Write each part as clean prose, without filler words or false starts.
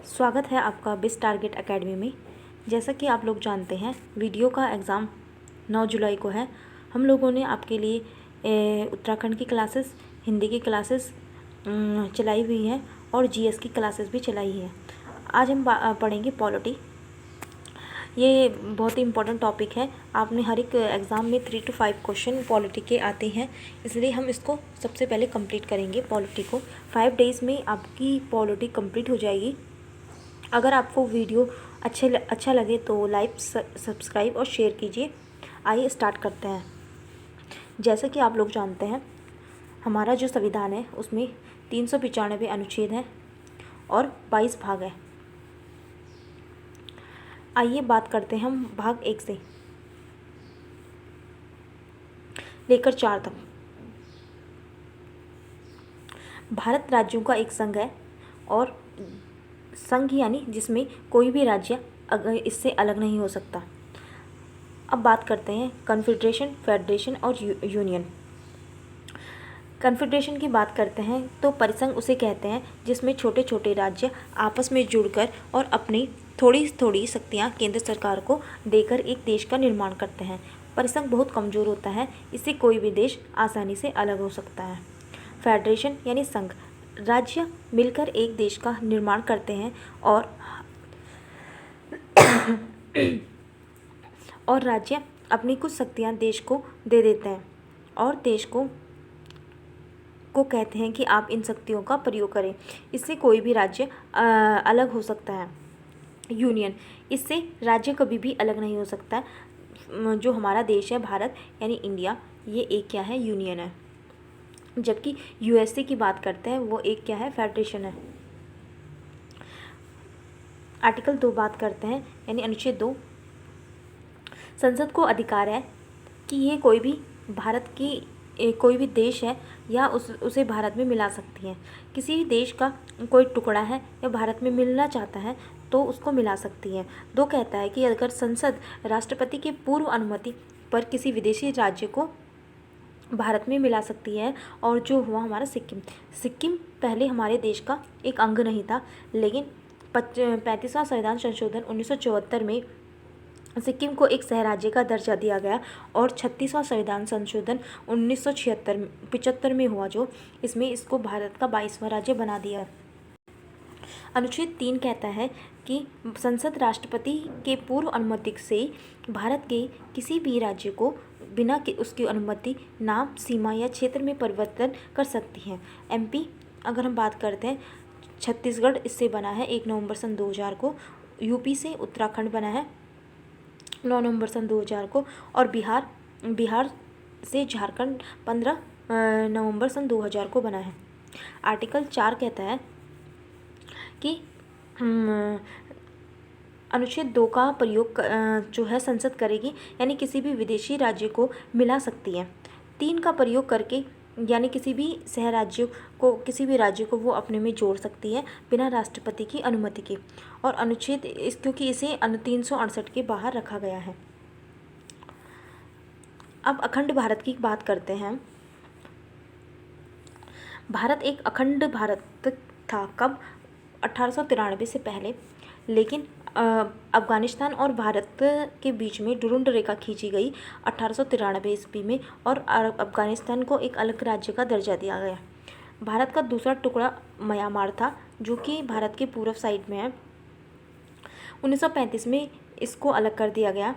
स्वागत है आपका बिस टारगेट एकेडमी में। जैसा कि आप लोग जानते हैं, वीडियो का एग्ज़ाम 9 जुलाई को है। हम लोगों ने आपके लिए उत्तराखंड की क्लासेस, हिंदी की क्लासेस चलाई हुई है और जीएस की क्लासेस भी चलाई है। आज हम पढ़ेंगे पॉलिटी। ये बहुत ही इम्पोर्टेंट टॉपिक है। आपने हर एक एग्ज़ाम में 3 to 5 क्वेश्चन पॉलिटी के आते हैं, इसलिए हम इसको सबसे पहले कंप्लीट करेंगे। पॉलिटी को 5 डेज़ में आपकी पॉलिटी कंप्लीट हो जाएगी। अगर आपको वीडियो अच्छा लगे तो लाइक, सब्सक्राइब और शेयर कीजिए। आइए स्टार्ट करते हैं। जैसे कि आप लोग जानते हैं, हमारा जो संविधान है उसमें 395 अनुच्छेद हैं और 22 भाग हैं। आइए बात करते हैं हम भाग 1 से लेकर 4 तक। भारत राज्यों का एक संघ है और संघ यानी जिसमें कोई भी राज्य इससे अलग नहीं हो सकता। अब बात करते हैं कॉन्फेडरेशन, फेडरेशन और यूनियन। कॉन्फेडरेशन की बात करते हैं तो परिसंघ उसे कहते हैं जिसमें छोटे छोटे राज्य आपस में जुड़कर और अपनी थोड़ी थोड़ी शक्तियाँ केंद्र सरकार को देकर एक देश का निर्माण करते हैं। परिसंघ बहुत कमज़ोर होता है, इससे कोई भी देश आसानी से अलग हो सकता है। फेडरेशन यानी संघ, राज्य मिलकर एक देश का निर्माण करते हैं और राज्य अपनी कुछ शक्तियाँ देश को दे देते हैं और देश को कहते हैं कि आप इन शक्तियों का प्रयोग करें। इससे कोई भी राज्य अलग हो सकता है। यूनियन, इससे राज्य कभी भी अलग नहीं हो सकता। जो हमारा देश है भारत यानी इंडिया, ये एक क्या है, यूनियन है। जबकि यूएसए की बात करते हैं, वो एक क्या है, फेडरेशन है। आर्टिकल 2 बात करते हैं यानी अनुच्छेद 2, संसद को अधिकार है कि ये कोई भी भारत की कोई भी देश है या उसे भारत में मिला सकती है। किसी भी देश का कोई टुकड़ा है या भारत में मिलना चाहता है तो उसको मिला सकती है। 2 कहता है कि अगर संसद राष्ट्रपति की पूर्व अनुमति पर किसी विदेशी राज्य को भारत में मिला सकती है। और जो हुआ हमारा सिक्किम पहले हमारे देश का एक अंग नहीं था, लेकिन 35वां संविधान संशोधन 1974 में सिक्किम को एक सह राज्य का दर्जा दिया गया और 36वां संविधान संशोधन 1975 में हुआ, जो इसमें इसको भारत का 22वां राज्य बना दिया। अनुच्छेद 3 कहता है कि संसद राष्ट्रपति के पूर्व अनुमति से भारत के किसी भी राज्य को बिना उसकी अनुमति नाम, सीमा या क्षेत्र में परिवर्तन कर सकती है। एमपी अगर हम बात करते हैं, छत्तीसगढ़ इससे बना है 1 नवंबर सन 2000 को। यूपी से उत्तराखंड बना है 9 नवंबर सन 2000 को। और बिहार से झारखंड 15 नवंबर सन 2000 को बना है। आर्टिकल 4 कहता है कि अनुच्छेद 2 का प्रयोग जो है संसद करेगी, यानी किसी भी विदेशी राज्य को मिला सकती है। 3 का प्रयोग करके यानी किसी भी सह राज्य को, किसी भी राज्य को वो अपने में जोड़ सकती है बिना राष्ट्रपति की अनुमति के। और अनुच्छेद क्योंकि इसे 368 के बाहर रखा गया है। अब अखंड भारत की बात करते हैं। भारत एक अखंड भारत था कब? 1893 से पहले। लेकिन अफगानिस्तान और भारत के बीच में डुरुंड रेखा खींची गई 1893 ईस्वी में और अफगानिस्तान को एक अलग राज्य का दर्जा दिया गया। भारत का दूसरा टुकड़ा म्यांमार था, जो कि भारत के पूर्व साइड में है। 1935 में इसको अलग कर दिया गया।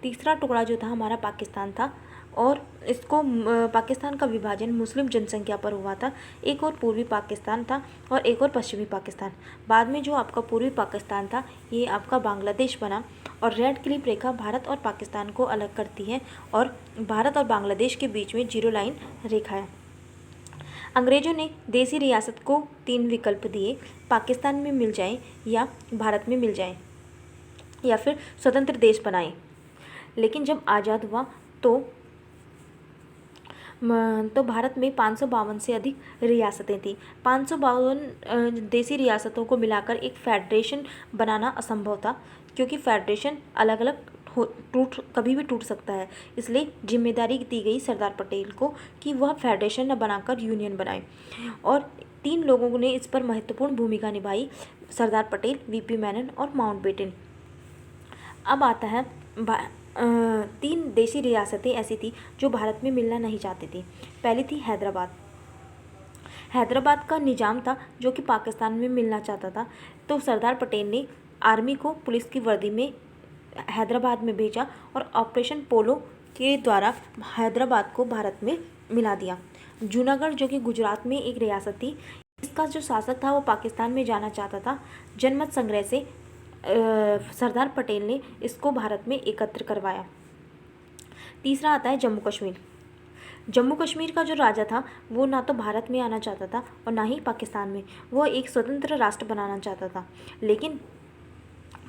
तीसरा टुकड़ा जो था हमारा पाकिस्तान था और इसको पाकिस्तान का विभाजन मुस्लिम जनसंख्या पर हुआ था। एक और पूर्वी पाकिस्तान था और एक और पश्चिमी पाकिस्तान। बाद में जो आपका पूर्वी पाकिस्तान था, ये आपका बांग्लादेश बना। और रेड क्लिप रेखा भारत और पाकिस्तान को अलग करती है और भारत और बांग्लादेश के बीच में 0 लाइन रेखा है। अंग्रेजों ने देसी रियासत को 3 विकल्प दिए, पाकिस्तान में मिल जाए या भारत में मिल जाए या फिर स्वतंत्र देश बनाए। लेकिन जब आज़ाद हुआ तो भारत में 552 से अधिक रियासतें थीं। 552 देसी रियासतों को मिलाकर एक फेडरेशन बनाना असंभव था, क्योंकि फेडरेशन अलग अलग कभी भी टूट सकता है। इसलिए जिम्मेदारी दी गई सरदार पटेल को कि वह फेडरेशन न बनाकर यूनियन बनाए। और 3 लोगों ने इस पर महत्वपूर्ण भूमिका निभाई, सरदार पटेल, वीपी मेनन और माउंटबेटन। अब आता है 3 देशी रियासतें ऐसी थी जो भारत में मिलना नहीं चाहती थी। पहली थी हैदराबाद। हैदराबाद का निज़ाम था जो कि पाकिस्तान में मिलना चाहता था। तो सरदार पटेल ने आर्मी को पुलिस की वर्दी में हैदराबाद में भेजा और ऑपरेशन पोलो के द्वारा हैदराबाद को भारत में मिला दिया। जूनागढ़ जो कि गुजरात में एक रियासत थी, इसका जो शासक था वो पाकिस्तान में जाना चाहता था। जनमत संग्रह से सरदार पटेल ने इसको भारत में एकत्र करवाया। तीसरा आता है जम्मू कश्मीर। जम्मू कश्मीर का जो राजा था वो ना तो भारत में आना चाहता था और ना ही पाकिस्तान में। वो एक स्वतंत्र राष्ट्र बनाना चाहता था, लेकिन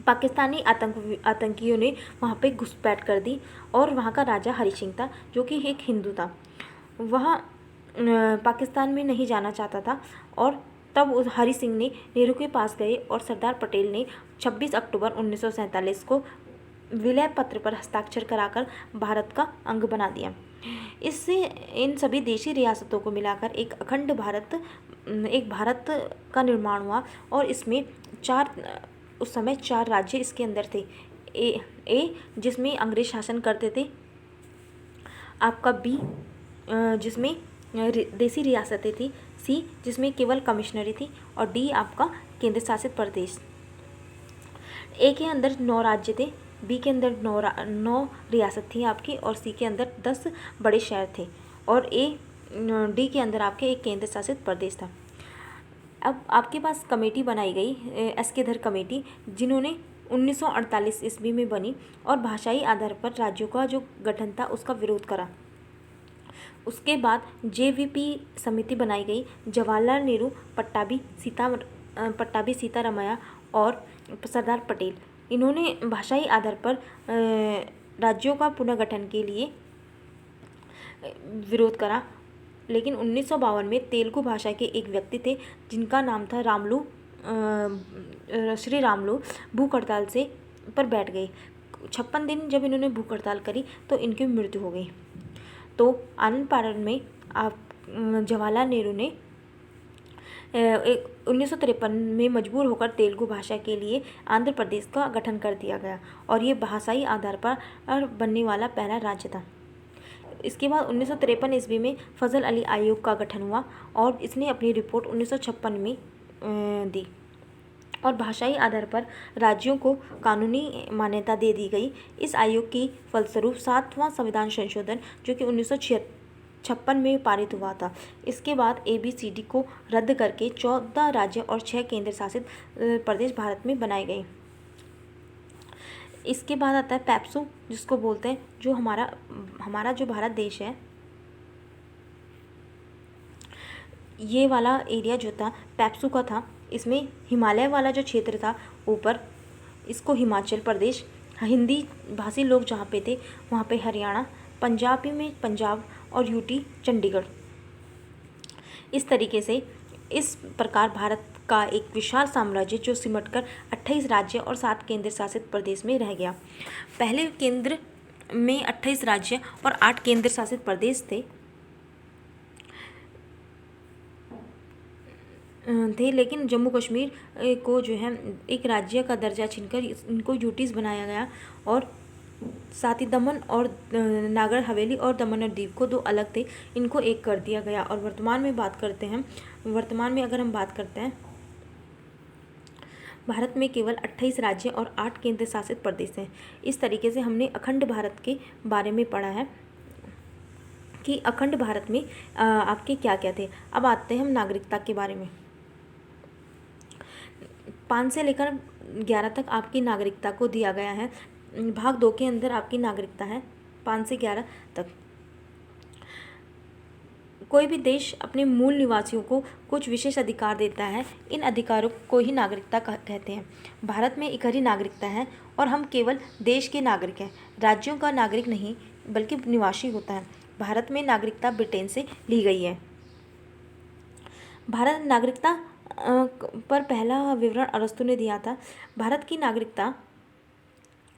पाकिस्तानी आतंकियों ने वहाँ पे घुसपैठ कर दी और वहाँ का राजा हरि सिंह था जो कि एक हिंदू था। वह पाकिस्तान में नहीं जाना चाहता था और तब उस हरि सिंह ने नेहरू के पास गए और सरदार पटेल ने 26 अक्टूबर 1947 को विलय पत्र पर हस्ताक्षर कराकर भारत का अंग बना दिया। इससे इन सभी देशी रियासतों को मिलाकर एक अखंड भारत का निर्माण हुआ और इसमें उस समय 4 राज्य इसके अंदर थे। ए जिसमें अंग्रेज शासन करते थे, आपका बी जिसमें देसी रियासतें थी, सी जिसमें केवल कमिश्नरी थी और डी आपका केंद्र शासित प्रदेश। ए के अंदर 9 राज्य थे, बी के अंदर 9 रियासत थी आपकी और सी के अंदर 10 बड़े शहर थे और डी के अंदर आपके एक केंद्र शासित प्रदेश था। अब आपके पास कमेटी बनाई गई, एस.के. धर कमेटी, जिन्होंने 1948 ईस्वी में बनी और भाषाई आधार पर राज्यों का जो गठन था उसका विरोध करा। उसके बाद JVP समिति बनाई गई। जवाहरलाल नेहरू, पट्टाभी सीतारमैया और सरदार पटेल, इन्होंने भाषाई आधार पर राज्यों का पुनर्गठन के लिए विरोध करा। लेकिन 1952 में तेलुगु भाषा के एक व्यक्ति थे जिनका नाम था श्री रामलू, भूख हड़ताल से पर बैठ गए। 56 दिन जब इन्होंने भूख हड़ताल करी तो इनकी मृत्यु हो गई। तो आनंद पार्न में जवाहरलाल नेहरू ने 1953 में मजबूर होकर तेलुगु भाषा के लिए आंध्र प्रदेश का गठन कर दिया गया और ये भाषाई आधार पर बनने वाला पहला राज्य था। इसके बाद 1953 ईस्वी में फजल अली आयोग का गठन हुआ और इसने अपनी रिपोर्ट 1956 में दी और भाषाई आधार पर राज्यों को कानूनी मान्यता दे दी गई। इस आयोग की फलस्वरूप 7वां संविधान संशोधन जो कि 1956 में पारित हुआ था। इसके बाद ABCD को रद्द करके 14 राज्य और 6 केंद्र शासित प्रदेश भारत में बनाए गए। इसके बाद आता है पैप्सू, जिसको बोलते हैं जो हमारा जो भारत देश है, ये वाला एरिया जो था पैप्सू का था। इसमें हिमालय वाला जो क्षेत्र था ऊपर, इसको हिमाचल प्रदेश, हिंदी भाषी लोग जहाँ पे थे वहाँ पे हरियाणा, पंजाबी में पंजाब और यूटी चंडीगढ़। इस तरीके से इस प्रकार भारत का एक विशाल साम्राज्य जो सिमटकर 28 राज्य और 7 केंद्र शासित प्रदेश में रह गया। पहले केंद्र में 28 राज्य और 8 केंद्र शासित प्रदेश थे, लेकिन जम्मू कश्मीर को जो है एक राज्य का दर्जा छीनकर इनको यूटीज़ बनाया गया और साथ ही दमन और नागर हवेली और दमन और दीव को 2 अलग थे, इनको एक कर दिया गया। और वर्तमान में अगर हम बात करते हैं, भारत में केवल 28 राज्य और 8 केंद्र शासित प्रदेश हैं। इस तरीके से हमने अखंड भारत के बारे में पढ़ा है कि अखंड भारत में आपके क्या क्या थे। अब आते हैं हम नागरिकता के बारे में। 5 से लेकर 11 तक आपकी नागरिकता को दिया गया है। भाग 2 के अंदर आपकी नागरिकता है 5 से 11 तक। कोई भी देश अपने मूल निवासियों को कुछ विशेष अधिकार देता है, इन अधिकारों को ही नागरिकता कहते हैं। भारत में इकहरी नागरिकता है और हम केवल देश के नागरिक हैं, राज्यों का नागरिक नहीं बल्कि निवासी होता है। भारत में नागरिकता ब्रिटेन से ली गई है। भारत नागरिकता पर पहला विवरण अरस्तु ने दिया था। भारत की नागरिकता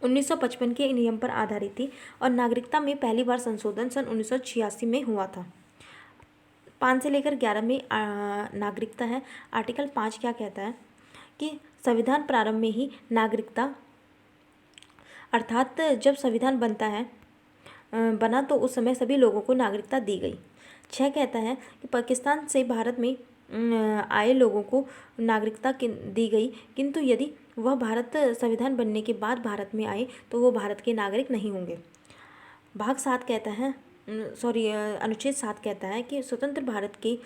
1955 के नियम पर आधारित थी और नागरिकता में पहली बार संशोधन सन 1986 में हुआ था। 5 से लेकर 11 में नागरिकता है। आर्टिकल 5 क्या कहता है कि संविधान प्रारंभ में ही नागरिकता, अर्थात जब संविधान बना तो उस समय सभी लोगों को नागरिकता दी गई। 6 कहता है कि पाकिस्तान से भारत में आए लोगों को नागरिकता दी गई, किंतु यदि वह भारत संविधान बनने के बाद भारत में आए तो वो भारत के नागरिक नहीं होंगे। भाग 7 कहता है अनुच्छेद 7 कहता है कि स्वतंत्र भारत के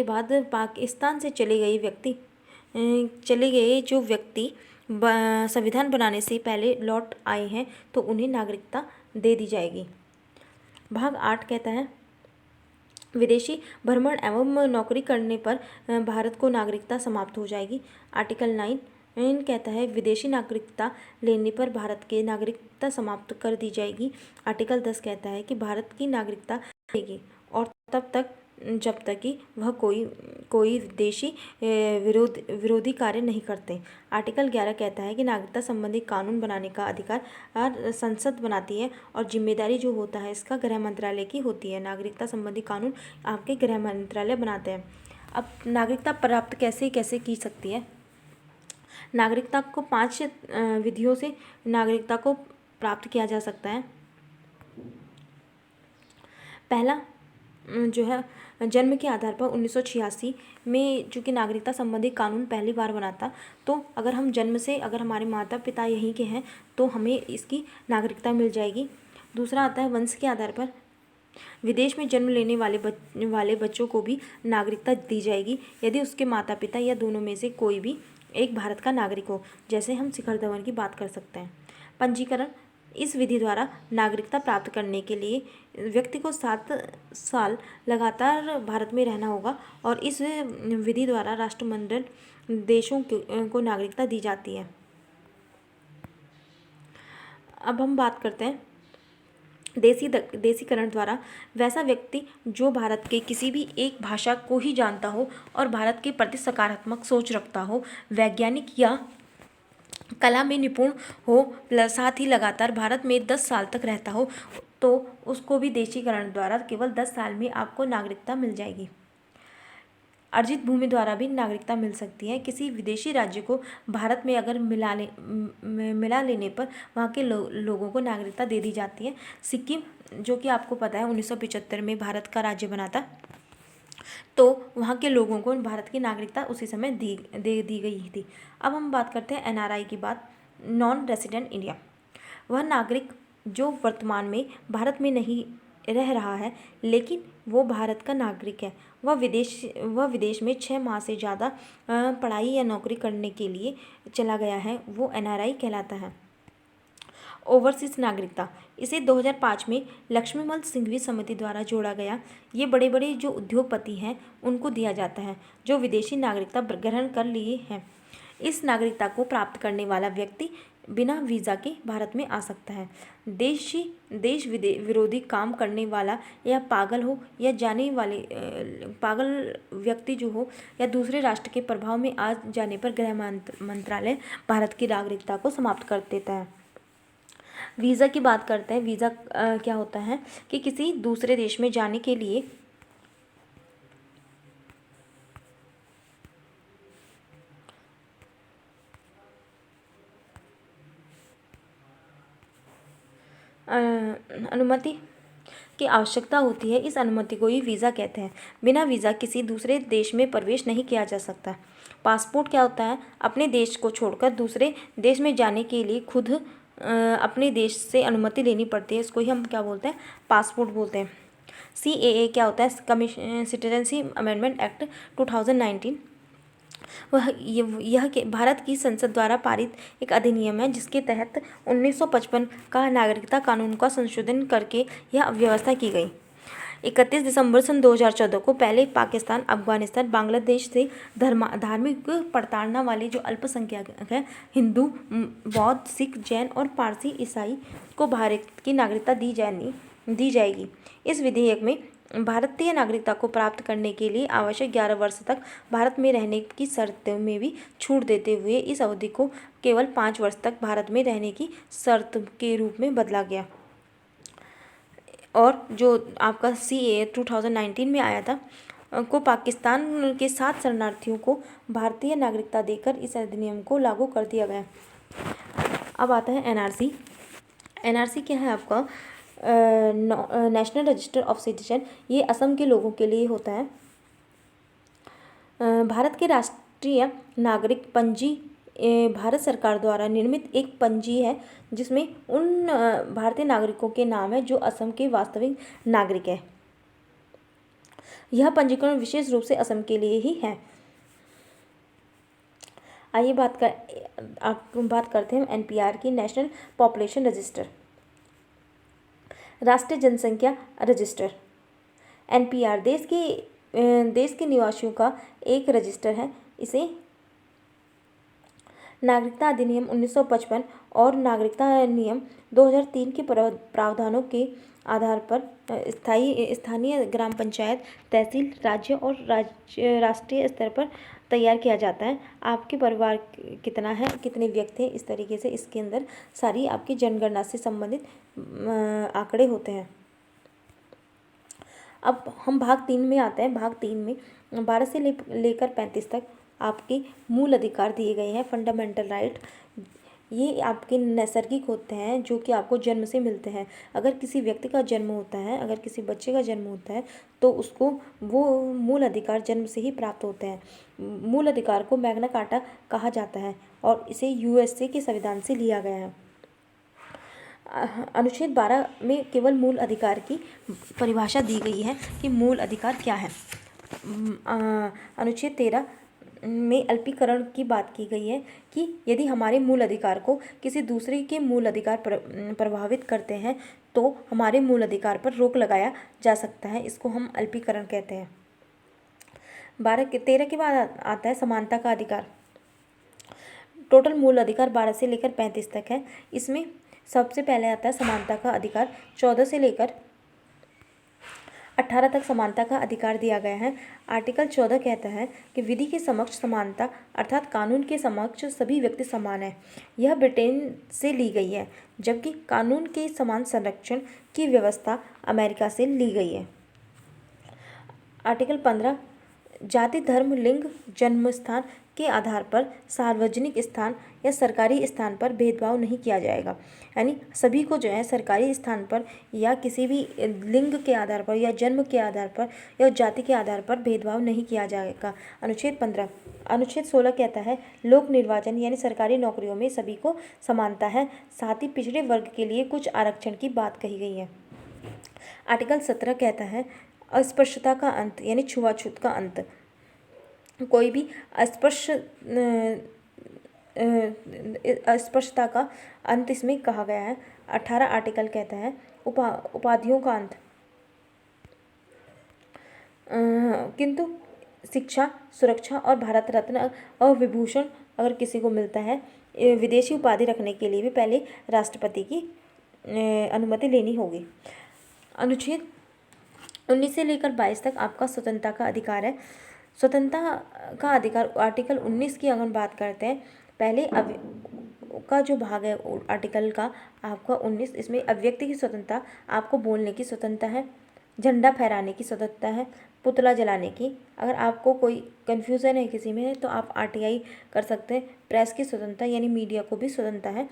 बाद पाकिस्तान से चले गए जो व्यक्ति संविधान बनाने से पहले लौट आए हैं तो उन्हें नागरिकता दे दी जाएगी। भाग 8 कहता है विदेशी भ्रमण एवं नौकरी करने पर भारत को नागरिकता समाप्त हो जाएगी। आर्टिकल 9 कहता है विदेशी नागरिकता लेने पर भारत की नागरिकता समाप्त कर दी जाएगी। आर्टिकल 10 कहता है कि भारत की नागरिकता देगी और तब तक जब तक कि वह कोई देशी विरोधी कार्य नहीं करते। आर्टिकल 11 कहता है कि नागरिकता संबंधी कानून बनाने का अधिकार संसद बनाती है और जिम्मेदारी जो होता है इसका गृह मंत्रालय की होती है। नागरिकता संबंधी कानून आपके गृह मंत्रालय बनाते हैं। अब नागरिकता प्राप्त कैसे की सकती है। नागरिकता को 5 विधियों से नागरिकता को प्राप्त किया जा सकता है। पहला जो है जन्म के आधार पर 1986 में चूँकि नागरिकता संबंधी कानून पहली बार बना था, तो अगर हम जन्म से अगर हमारे माता पिता यहीं के हैं तो हमें इसकी नागरिकता मिल जाएगी। दूसरा आता है वंश के आधार पर विदेश में जन्म लेने वाले बच्चों को भी नागरिकता दी जाएगी यदि उसके माता पिता या दोनों में से कोई भी एक भारत का नागरिक हो, जैसे हम शिखर धवन की बात कर सकते हैं। पंजीकरण, इस विधि द्वारा नागरिकता प्राप्त करने के लिए व्यक्ति को 7 साल लगातार भारत में रहना होगा और इस विधि द्वारा राष्ट्रमंडल देशों को नागरिकता दी जाती है। अब हम बात करते हैं देसीकरण द्वारा वैसा व्यक्ति जो भारत के किसी भी एक भाषा को ही जानता हो और भारत के प्रति सकारात्मक सोच रखता हो, वैज्ञानिक या कला में निपुण हो, साथ ही लगातार भारत में 10 साल तक रहता हो, तो उसको भी देशीकरण द्वारा केवल 10 साल में आपको नागरिकता मिल जाएगी। अर्जित भूमि द्वारा भी नागरिकता मिल सकती है। किसी विदेशी राज्य को भारत में अगर मिला लेने पर वहाँ के लोगों को नागरिकता दे दी जाती है। सिक्किम, जो कि आपको पता है 1975 में भारत का राज्य बना था, तो वहाँ के लोगों को भारत की नागरिकता उसी समय दे दी गई थी। अब हम बात करते हैं NRI की बात, नॉन रेसिडेंट इंडिया। वह नागरिक जो वर्तमान में भारत में नहीं रह रहा है लेकिन वो भारत का नागरिक है, वह विदेश में 6 माह से ज़्यादा पढ़ाई या नौकरी करने के लिए चला गया है, वो NRI कहलाता है। ओवरसीज नागरिकता, इसे 2005 में लक्ष्मीमल सिंघवी समिति द्वारा जोड़ा गया। ये बड़े बड़े जो उद्योगपति हैं उनको दिया जाता है जो विदेशी नागरिकता ग्रहण कर लिए हैं। इस नागरिकता को प्राप्त करने वाला व्यक्ति बिना वीज़ा के भारत में आ सकता है। देश विरोधी काम करने वाला या पागल हो या पागल व्यक्ति जो हो या दूसरे राष्ट्र के प्रभाव में आ जाने पर गृह मंत्रालय भारत की नागरिकता को समाप्त कर देता है। वीज़ा की बात करते हैं। वीज़ा क्या होता है कि किसी दूसरे देश में जाने के लिए अनुमति की आवश्यकता होती है। इस अनुमति को ही वीज़ा कहते हैं। बिना वीज़ा किसी दूसरे देश में प्रवेश नहीं किया जा सकता। पासपोर्ट क्या होता है, अपने देश को छोड़कर दूसरे देश में जाने के लिए खुद अपने देश से अनुमति लेनी पड़ती है, इसको ही हम क्या बोलते हैं, पासपोर्ट बोलते हैं। CAA क्या होता है, सिटीजनशिप अमेंडमेंट एक्ट 2019। यह भारत की संसद द्वारा पारित एक अधिनियम है जिसके तहत 1955 का नागरिकता कानून का संशोधन करके यह व्यवस्था की गई। 31 दिसंबर सन 2014 को पहले पाकिस्तान, अफगानिस्तान, बांग्लादेश से धार्मिक प्रताड़ना वाले जो अल्पसंख्यक हैं, हिंदू, बौद्ध, सिख, जैन और पारसी ईसाई को भारत की नागरिकता दी जाएगी। इस विधेयक में भारतीय नागरिकता को प्राप्त करने के लिए आवश्यक 11 वर्ष तक भारत में रहने की शर्त में भी छूट देते हुए इस अवधि को केवल 5 वर्ष तक भारत में रहने की शर्त के रूप में बदला गया। और जो आपका CAA 2019 में आया था को पाकिस्तान के 7 शरणार्थियों को भारतीय नागरिकता देकर इस अधिनियम को लागू कर दिया गया। अब आता है NRC। NRC क्या है आपका? National register of citizen. ये असम के लोगों के लिए होता है। भारत के राष्ट्रीय नागरिक पंजी भारत सरकार द्वारा निर्मित एक पंजी है जिसमें उन भारतीय नागरिकों के नाम है जो असम के वास्तविक नागरिक है। यह पंजीकरण विशेष रूप से असम के लिए ही है। आइए बात करते हैं NPR की, नेशनल पॉपुलेशन रजिस्टर, राष्ट्रीय जनसंख्या रजिस्टर। NPR देश के निवासियों का एक रजिस्टर है। इसे नागरिकता अधिनियम 1955 और नागरिकता नियम 2003 के प्रावधानों के आधार पर स्थानीय ग्राम पंचायत, तहसील, राज्य और राष्ट्रीय स्तर पर तैयार किया जाता है। आपके परिवार कितना है, कितने व्यक्ति हैं, इस तरीके से इसके अंदर सारी आपकी जनगणना से संबंधित आंकड़े होते हैं। अब हम भाग 3 में आते हैं। भाग 3 में 12 से लेकर 35 तक आपके मूल अधिकार दिए गए हैं, फंडामेंटल राइट। ये आपके नैसर्गिक होते हैं जो कि आपको जन्म से मिलते हैं। अगर किसी व्यक्ति का जन्म होता है, अगर किसी बच्चे का जन्म होता है तो उसको वो मूल अधिकार जन्म से ही प्राप्त होते हैं। मूल अधिकार को मैग्ना कार्टा कहा जाता है और इसे USA के संविधान से लिया गया है। अनुच्छेद 12 में केवल मूल अधिकार की परिभाषा दी गई है कि मूल अधिकार क्या है। अनुच्छेद 13 में अल्पीकरण की बात की गई है कि यदि हमारे मूल अधिकार को किसी दूसरे के मूल अधिकार प्रभावित करते हैं तो हमारे मूल अधिकार पर रोक लगाया जा सकता है। इसको हम अल्पीकरण कहते हैं। 13 के बाद आता है समानता का अधिकार। टोटल मूल अधिकार 12 से लेकर 35 तक है। इसमें सबसे पहले आता है समानता का अधिकार। 14 से लेकर 18 तक समानता का अधिकार दिया गया है। आर्टिकल 14 कहता है कि विधि के समक्ष समानता अर्थात कानून के समक्ष सभी व्यक्ति समान हैं। यह ब्रिटेन से ली गई है, जबकि कानून के समान संरक्षण की व्यवस्था अमेरिका से ली गई है। आर्टिकल 15 जाति, धर्म, लिंग, जन्म स्थान के आधार पर सार्वजनिक स्थान या सरकारी स्थान पर भेदभाव नहीं किया जाएगा। यानी सभी को जो है सरकारी स्थान पर या किसी भी लिंग के आधार पर या जन्म के आधार पर या जाति के आधार पर भेदभाव नहीं किया जाएगा। अनुच्छेद 15। अनुच्छेद 16 कहता है लोक निर्वाचन यानी सरकारी नौकरियों में सभी को समानता है। साथ ही पिछड़े वर्ग के लिए कुछ आरक्षण की बात कही गई है। आर्टिकल 17 कहता है अस्पृश्यता का अंत यानी छुआछूत का अंत। कोई भी अस्पृश्यता का अंत इसमें कहा गया है। 18 आर्टिकल कहता है उपाधियों का अंत। किंतु शिक्षा, सुरक्षा और भारत रत्न और विभूषण अगर किसी को मिलता है, विदेशी उपाधि रखने के लिए भी पहले राष्ट्रपति की अनुमति लेनी होगी। अनुच्छेद 19 से लेकर 22 तक आपका स्वतंत्रता का अधिकार है। स्वतंत्रता का अधिकार आर्टिकल 19 की अगर बात करते हैं, पहले का जो भाग है आर्टिकल का आपका 19, इसमें अभिव्यक्ति की स्वतंत्रता, आपको बोलने की स्वतंत्रता है, झंडा फहराने की स्वतंत्रता है, पुतला जलाने की। अगर आपको कोई कन्फ्यूज़न है किसी में तो आप RTI कर सकते हैं। प्रेस की स्वतंत्रता यानी मीडिया को भी स्वतंत्रता है।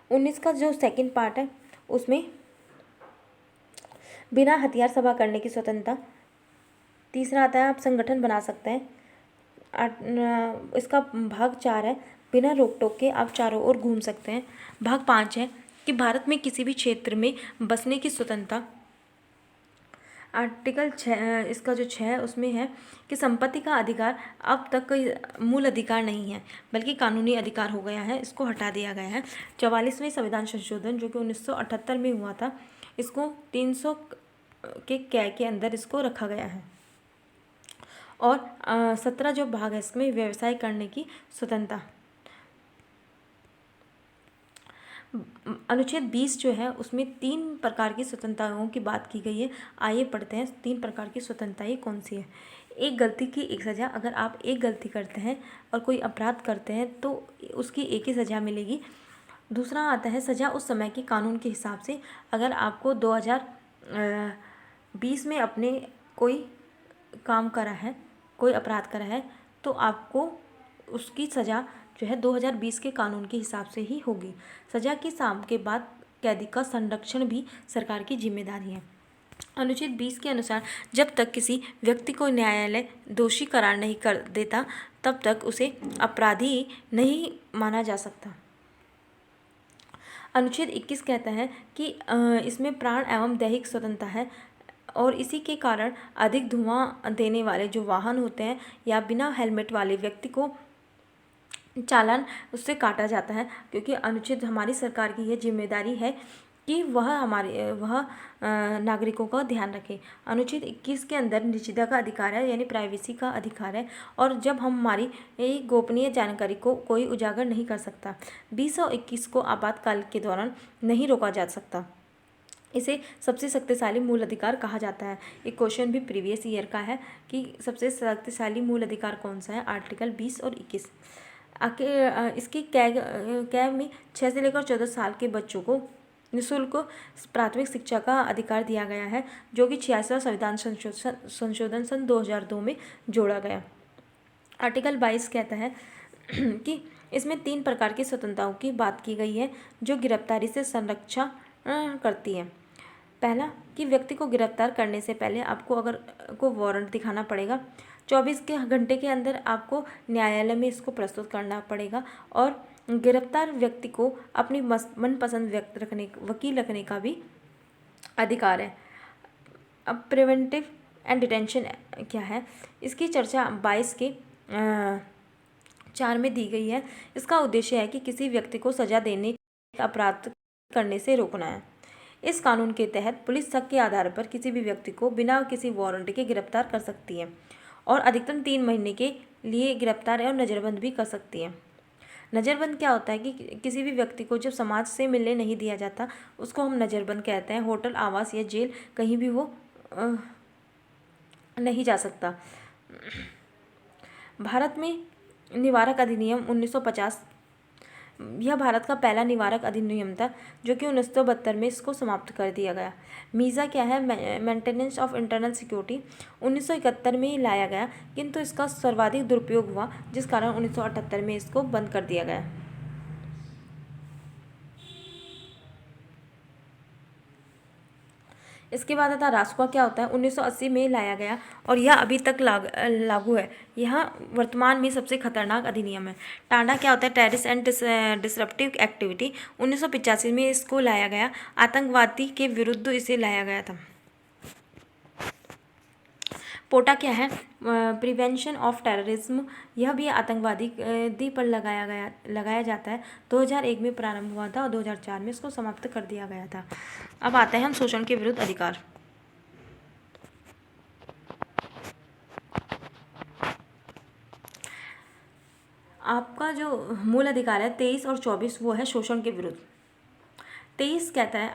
19 का जो सेकंड पार्ट है उसमें बिना हथियार सभा करने की स्वतंत्रता। तीसरा आता है आप संगठन बना सकते हैं। इसका भाग 4 है बिना रोक टोक के आप चारों ओर घूम सकते हैं। भाग 5 है कि भारत में किसी भी क्षेत्र में बसने की स्वतंत्रता। आर्टिकल 6 इसका जो 6 है उसमें है कि संपत्ति का अधिकार अब तक कोई मूल अधिकार नहीं है बल्कि कानूनी अधिकार हो गया है, इसको हटा दिया गया है। 44वें संविधान संशोधन जो कि 1978 में हुआ था, इसको 300 के कै के अंदर इसको रखा गया है। और 17 जो भाग है इसमें व्यवसाय करने की स्वतंत्रता। अनुच्छेद 20 जो है उसमें 3 प्रकार की स्वतंत्रताओं की बात की गई है। आइए पढ़ते हैं 3 प्रकार की स्वतंत्रताएं कौन सी है। एक गलती की एक सज़ा। अगर आप एक गलती करते हैं और कोई अपराध करते हैं तो उसकी एक ही सज़ा मिलेगी। दूसरा आता है सज़ा उस समय के कानून के हिसाब से। अगर आपको 2020 में अपने कोई काम करा है, कोई अपराध करा है, तो आपको उसकी सज़ा जो है 2020 के कानून के हिसाब से ही होगी। सज़ा के शाम के बाद कैदी का संरक्षण भी सरकार की जिम्मेदारी है। अनुच्छेद 20 के अनुसार जब तक किसी व्यक्ति को न्यायालय दोषी करार नहीं कर देता तब तक उसे अपराधी नहीं माना जा सकता। अनुच्छेद 21 कहता है कि इसमें प्राण एवं दैहिक स्वतंत्रता है और इसी के कारण अधिक धुआं देने वाले जो वाहन होते हैं या बिना हेलमेट वाले व्यक्ति को चालान उससे काटा जाता है, क्योंकि अनुच्छेद हमारी सरकार की यह जिम्मेदारी है कि वह नागरिकों का ध्यान रखे। अनुच्छेद 21 के अंदर निजता का अधिकार है, यानी प्राइवेसी का अधिकार है, और जब हमारी गोपनीय जानकारी को कोई उजागर नहीं कर सकता। 20 और 21 को आपातकाल के दौरान नहीं रोका जा सकता। इसे सबसे शक्तिशाली मूल अधिकार कहा जाता है। एक क्वेश्चन भी प्रीवियस ईयर का है कि सबसे शक्तिशाली मूल अधिकार कौन सा है, आर्टिकल 20 और 21। इसकी कैग में 6 से लेकर 14 साल के बच्चों को निःशुल्क प्राथमिक शिक्षा का अधिकार दिया गया है, जो कि 86वां संविधान संशोधन सन 2002 में जोड़ा गया। आर्टिकल 22 कहता है कि इसमें 3 प्रकार की स्वतंत्रताओं की बात की गई है जो गिरफ्तारी से संरक्षा करती है। पहला कि व्यक्ति को गिरफ्तार करने से पहले आपको वारंट दिखाना पड़ेगा। 24 घंटे के अंदर आपको न्यायालय में इसको प्रस्तुत करना पड़ेगा और गिरफ्तार व्यक्ति को अपनी मनपसंद वकील रखने का भी अधिकार है। अब प्रिवेंटिव एंड डिटेंशन क्या है, इसकी चर्चा 22 के 4 में दी गई है। इसका उद्देश्य है कि किसी व्यक्ति को सजा देने अपराध करने से रोकना है। इस कानून के तहत पुलिस शक के आधार पर किसी भी व्यक्ति को बिना किसी वारंट के गिरफ्तार कर सकती है और अधिकतम 3 महीने के लिए गिरफ्तार और नज़रबंद भी कर सकती है। नज़रबंद क्या होता है कि किसी भी व्यक्ति को जब समाज से मिलने नहीं दिया जाता उसको हम नज़रबंद कहते हैं। होटल, आवास या जेल कहीं भी वो नहीं जा सकता। भारत में निवारक अधिनियम 1950 यह भारत का पहला निवारक अधिनियम था, जो कि 1972 में इसको समाप्त कर दिया गया। मीज़ा क्या है, मेंटेनेंस ऑफ इंटरनल सिक्योरिटी 1971 में ही लाया गया, किंतु इसका सर्वाधिक दुरुपयोग हुआ जिस कारण 1978 में इसको बंद कर दिया गया। इसके बाद आता रास्को क्या होता है, 1980 में लाया गया और यह अभी तक लागू है। यह वर्तमान में सबसे खतरनाक अधिनियम है। टांडा क्या होता है, टेररिस्ट एंड डिसरप्टिव एक्टिविटी 1985 में इसको लाया गया। आतंकवादी के विरुद्ध इसे लाया गया था। पोटा क्या है, प्रिवेंशन ऑफ टेररिज्म, यह भी आतंकवादी पर लगाया जाता है। 2001 में प्रारंभ हुआ था और 2004 में इसको समाप्त कर दिया गया था। अब आते हैं हम शोषण के विरुद्ध अधिकार। आपका जो मूल अधिकार है 23 और 24 वो है शोषण के विरुद्ध। 23 कहता है,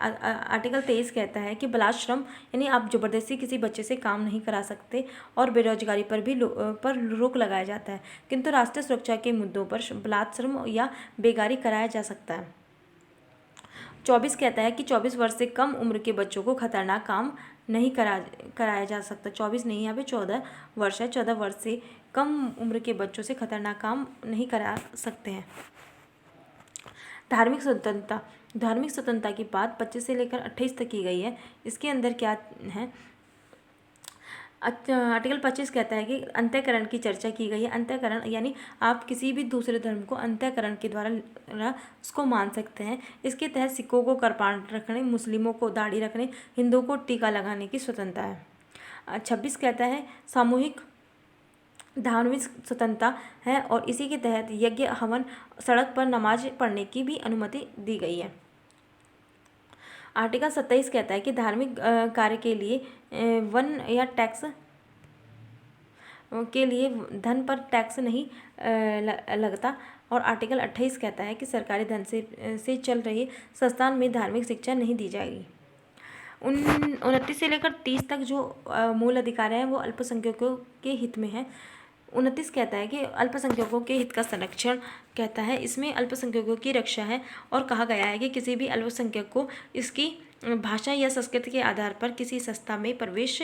आर्टिकल 23 कहता है कि बलात्श्रम यानी आप ज़बरदस्ती किसी बच्चे से काम नहीं करा सकते और बेरोजगारी पर भी पर रोक लगाया जाता है, किंतु राष्ट्रीय सुरक्षा के मुद्दों पर बलात्श्रम या बेगारी कराया जा सकता है। 24 कहता है कि 24 वर्ष से कम उम्र के बच्चों को खतरनाक काम नहीं कराया जा सकता। 24 नहीं, यहाँ पे 14 वर्ष है। 14 वर्ष से कम उम्र के बच्चों से खतरनाक काम नहीं करा सकते हैं। धार्मिक स्वतंत्रता की बात 25 से लेकर 28 तक की गई है। इसके अंदर क्या है, आर्टिकल 25 कहता है कि अंतःकरण की चर्चा की गई है। अंतःकरण यानी आप किसी भी दूसरे धर्म को अंतःकरण के द्वारा उसको मान सकते हैं। इसके तहत सिखों को कृपाण रखने, मुस्लिमों को दाढ़ी रखने, हिंदुओं को टीका लगाने की स्वतंत्रता है। 26 कहता है सामूहिक धार्मिक स्वतंत्रता है और इसी के तहत यज्ञ, हवन, सड़क पर नमाज पढ़ने की भी अनुमति दी गई है। आर्टिकल 27 कहता है कि धार्मिक कार्य के लिए वन या टैक्स के लिए धन पर टैक्स नहीं लगता। और आर्टिकल 28 कहता है कि सरकारी धन से चल रही संस्थान में धार्मिक शिक्षा नहीं दी जाएगी। 29 से लेकर 30 तक जो मूल अधिकार है वो अल्पसंख्यकों के हित में है। 29 कहता है कि अल्पसंख्यकों के हित का संरक्षण कहता है, इसमें अल्पसंख्यकों की रक्षा है और कहा गया है कि किसी भी अल्पसंख्यक को इसकी भाषा या संस्कृति के आधार पर किसी संस्था में प्रवेश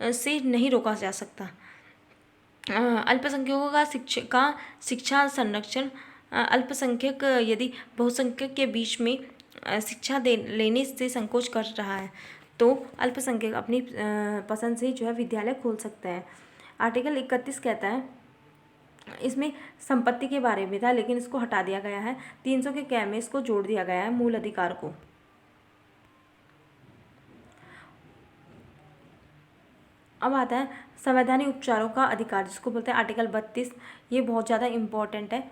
से नहीं रोका जा सकता। अल्पसंख्यकों का शिक्षा संरक्षण, अल्पसंख्यक यदि बहुसंख्यक के बीच में शिक्षा लेने से संकोच कर रहा है तो अल्पसंख्यक अपनी पसंद से जो है विद्यालय खोल सकता है। आर्टिकल 31 कहता है, इसमें संपत्ति के बारे में था लेकिन इसको हटा दिया गया है। 300 के कै में इसको जोड़ दिया गया है मूल अधिकार को। अब आता है संवैधानिक उपचारों का अधिकार, जिसको बोलते हैं आर्टिकल 32। ये बहुत ज़्यादा इम्पोर्टेंट है।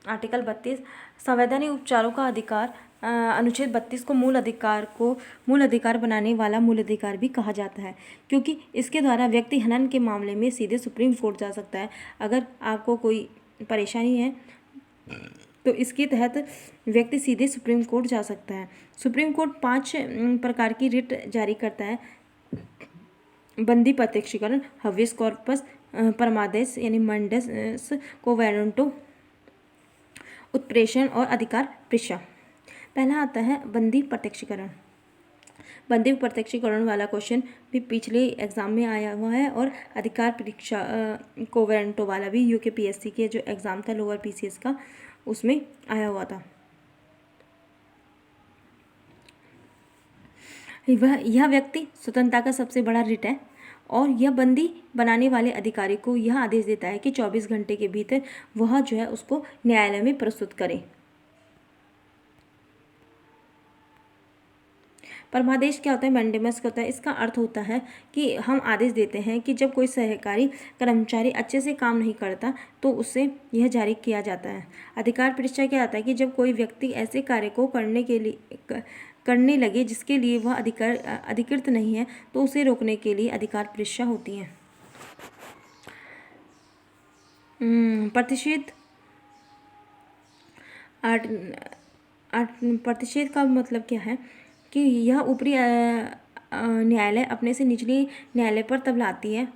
आर्टिकल 32 संवैधानिक उपचारों का अधिकार, अनुच्छेद 32 को मूल अधिकार बनाने वाला मूल अधिकार भी कहा जाता है, क्योंकि इसके द्वारा व्यक्ति हनन के मामले में सीधे सुप्रीम कोर्ट जा सकता है। अगर आपको कोई परेशानी है तो इसके तहत व्यक्ति सीधे सुप्रीम कोर्ट जा सकता है। सुप्रीम कोर्ट 5 प्रकार की रिट जारी करता है: बंदी प्रत्यक्षीकरण, हविस कॉर्पस, परमादेश यानी मंडस कोवेरेंटो, उत्प्रेषण और अधिकार परीक्षा। पहला आता है बंदी प्रत्यक्षीकरण। बंदी प्रत्यक्षीकरण वाला क्वेश्चन भी पिछले एग्जाम में आया हुआ है और अधिकार परीक्षा कोवेरेंटो वाला भी यूकेपीएससी के जो एग्ज़ाम था लोअर पीसीएस का, उसमें आया हुआ था। यह व्यक्ति स्वतंत्रता का सबसे बड़ा रिट है और यह बंदी बनाने वाले अधिकारी को यह आदेश देता है कि 24 घंटे के भीतर वह जो है उसको न्यायालय में प्रस्तुत करे। परमादेश क्या होता है? मैंडेमस क्या होता है? इसका अर्थ होता है कि हम आदेश देते हैं कि जब कोई सहकारी कर्मचारी अच्छे से काम नहीं करता तो उससे यह जारी किया जाता है। अधिकार परीक्षा क्या आता है कि जब कोई व्यक्ति ऐसे कार्य को करने लगे जिसके लिए वह अधिकृत नहीं है तो उसे रोकने के लिए अधिकार परीक्षा होती है। प्रतिषेध का मतलब क्या है कि यह ऊपरी न्यायालय अपने से निचली न्यायालय पर तब लाती है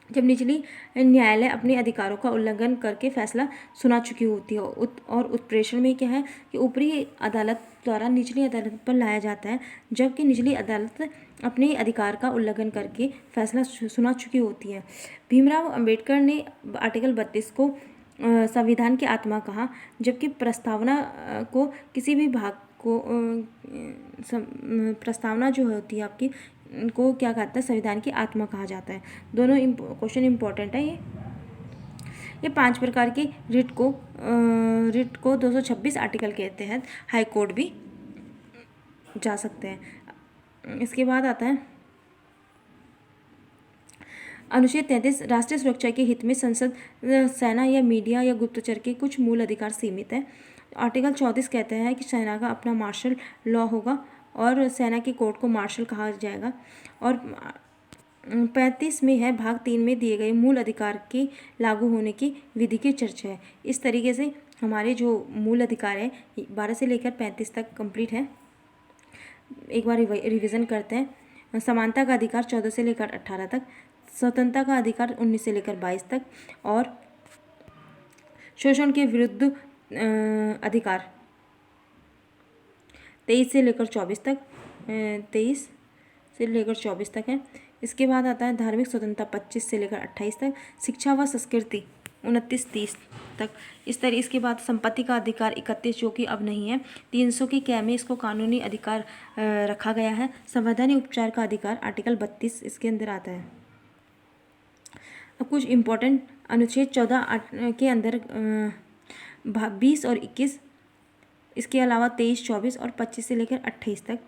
जब निचली न्यायालय अपने अधिकारों का उल्लंघन करके फैसला सुना चुकी होती है। और उत्प्रेषण में क्या है कि ऊपरी अदालत द्वारा निचली अदालत पर लाया जाता है जबकि निचली अदालत अपने अधिकार का उल्लंघन करके फैसला सुना चुकी होती है। भीमराव अंबेडकर ने आर्टिकल 32 को संविधान की आत्मा कहा, जबकि प्रस्तावना को किसी भी भाग को प्रस्तावना जो होती है आपकी को क्या कहता है? संविधान की आत्मा कहा जाता है। दोनों क्वेश्चन इम्पोर्टेंट है। ये 5 प्रकार की रिट को 226 आर्टिकल के तहत हाई कोर्ट भी जा सकते हैं। इसके बाद आता है अनुच्छेद 33 राष्ट्रीय सुरक्षा के हित में संसद, सेना या मीडिया या गुप्तचर के कुछ मूल अधिकार सीमित है। आर्टिकल 34 कहते हैं कि सेना का अपना मार्शल लॉ होगा और सेना की कोर्ट को मार्शल कहा जाएगा। और 35 में है भाग 3 में दिए गए मूल अधिकार के लागू होने की विधि की चर्चा है। इस तरीके से हमारे जो मूल अधिकार है 12 से लेकर 35 तक कंप्लीट है। एक बार रिवीजन करते हैं। समानता का अधिकार 14 से लेकर 18 तक, स्वतंत्रता का अधिकार 19 से लेकर 22 तक और शोषण के विरुद्ध अधिकार 23 से लेकर 24 तक 23 से लेकर 24 तक है। इसके बाद आता है धार्मिक स्वतंत्रता 25 से लेकर 28 तक, शिक्षा व संस्कृति 29-30 तक। इसके बाद संपत्ति का अधिकार 31 जो कि अब नहीं है। 300 की कै में इसको कानूनी अधिकार रखा गया है। संवैधानिक उपचार का अधिकार आर्टिकल 32 इसके अंदर आता है। अब कुछ इम्पोर्टेंट अनुच्छेद 14 के अंदर 20 और 21, इसके अलावा 23, 24 और 25 से लेकर 28 तक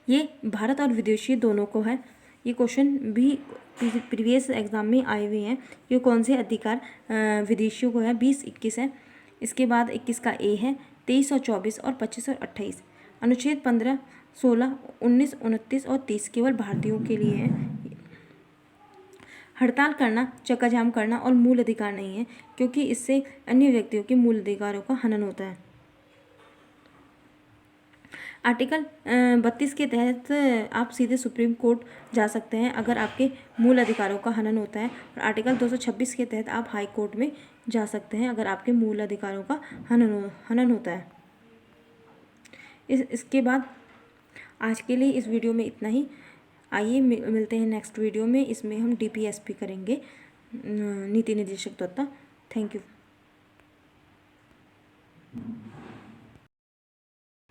ये भारत और विदेशी दोनों को है। ये क्वेश्चन भी प्रीवियस एग्जाम में आए हुए हैं। ये कौन से अधिकार विदेशियों को है? 20, 21 है। इसके बाद 21 का ए है, 23 और 24 और 25 और 28। अनुच्छेद 15, 16, 19, 29 और 30 केवल भारतीयों के लिए है। हड़ताल करना, चक्का जाम करना और मूल अधिकार नहीं है, क्योंकि इससे अन्य व्यक्तियों के मूल अधिकारों का हनन होता है। आर्टिकल 32 के तहत आप सीधे सुप्रीम कोर्ट जा सकते हैं अगर आपके मूल अधिकारों का हनन होता है, और आर्टिकल 226 के तहत आप हाई कोर्ट में जा सकते हैं अगर आपके मूल अधिकारों का हनन होता है। इसके बाद आज के लिए इस वीडियो में इतना ही। आइए मिलते हैं नेक्स्ट वीडियो में। इसमें हम DPSP करेंगे, नीति निदेशक दत्ता। Thank you.